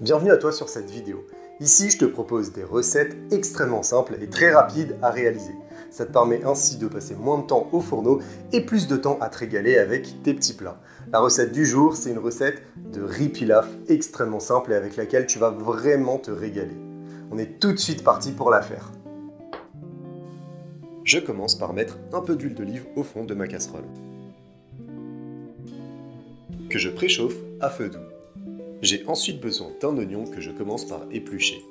Bienvenue à toi sur cette vidéo. Ici, je te propose des recettes extrêmement simples et très rapides à réaliser. Ça te permet ainsi de passer moins de temps au fourneau et plus de temps à te régaler avec tes petits plats. La recette du jour, c'est une recette de riz pilaf extrêmement simple et avec laquelle tu vas vraiment te régaler. On est tout de suite parti pour la faire. Je commence par mettre un peu d'huile d'olive au fond de ma casserole, que je préchauffe à feu doux. J'ai ensuite besoin d'un oignon que je commence par éplucher.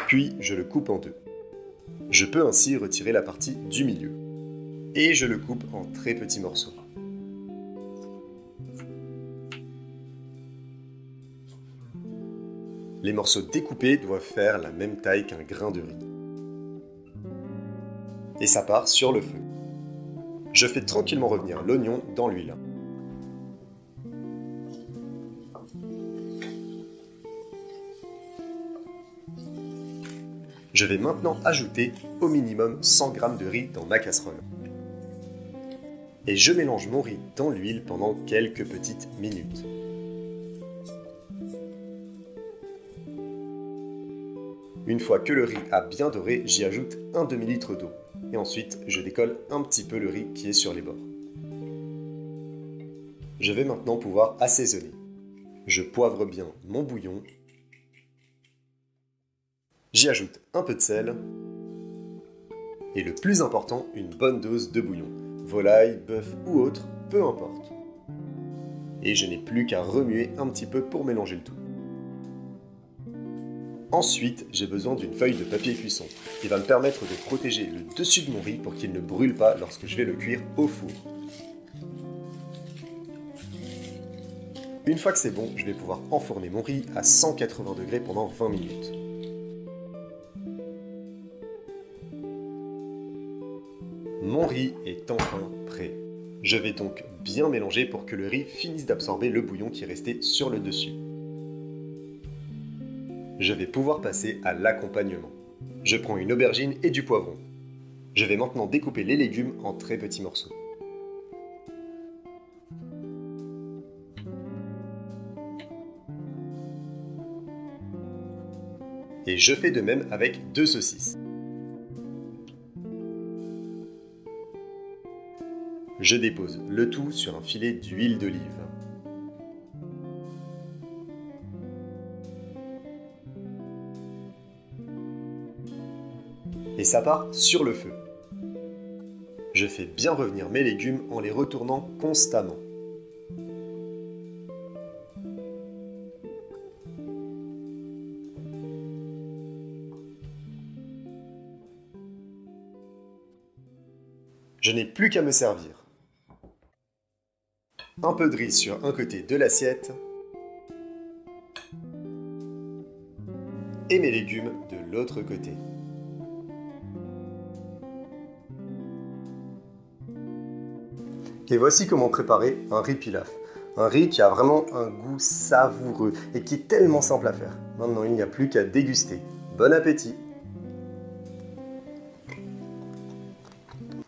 Puis je le coupe en deux. Je peux ainsi retirer la partie du milieu. Et je le coupe en très petits morceaux. Les morceaux découpés doivent faire la même taille qu'un grain de riz. Et ça part sur le feu. Je fais tranquillement revenir l'oignon dans l'huile. Je vais maintenant ajouter au minimum 100 g de riz dans ma casserole. Et je mélange mon riz dans l'huile pendant quelques petites minutes. Une fois que le riz a bien doré, j'y ajoute un demi-litre d'eau. Et ensuite, je décolle un petit peu le riz qui est sur les bords. Je vais maintenant pouvoir assaisonner. Je poivre bien mon bouillon. J'y ajoute un peu de sel. Et le plus important, une bonne dose de bouillon. Volaille, bœuf ou autre, peu importe. Et je n'ai plus qu'à remuer un petit peu pour mélanger le tout. Ensuite, j'ai besoin d'une feuille de papier cuisson qui va me permettre de protéger le dessus de mon riz pour qu'il ne brûle pas lorsque je vais le cuire au four. Une fois que c'est bon, je vais pouvoir enfourner mon riz à 180 degrés pendant 20 minutes. Mon riz est enfin prêt. Je vais donc bien mélanger pour que le riz finisse d'absorber le bouillon qui est resté sur le dessus. Je vais pouvoir passer à l'accompagnement. Je prends une aubergine et du poivron. Je vais maintenant découper les légumes en très petits morceaux. Et je fais de même avec 2 saucisses. Je dépose le tout sur un filet d'huile d'olive. Et ça part sur le feu. Je fais bien revenir mes légumes en les retournant constamment. Je n'ai plus qu'à me servir. Un peu de riz sur un côté de l'assiette et mes légumes de l'autre côté. Et voici comment préparer un riz pilaf. Un riz qui a vraiment un goût savoureux et qui est tellement simple à faire. Maintenant, il n'y a plus qu'à déguster. Bon appétit!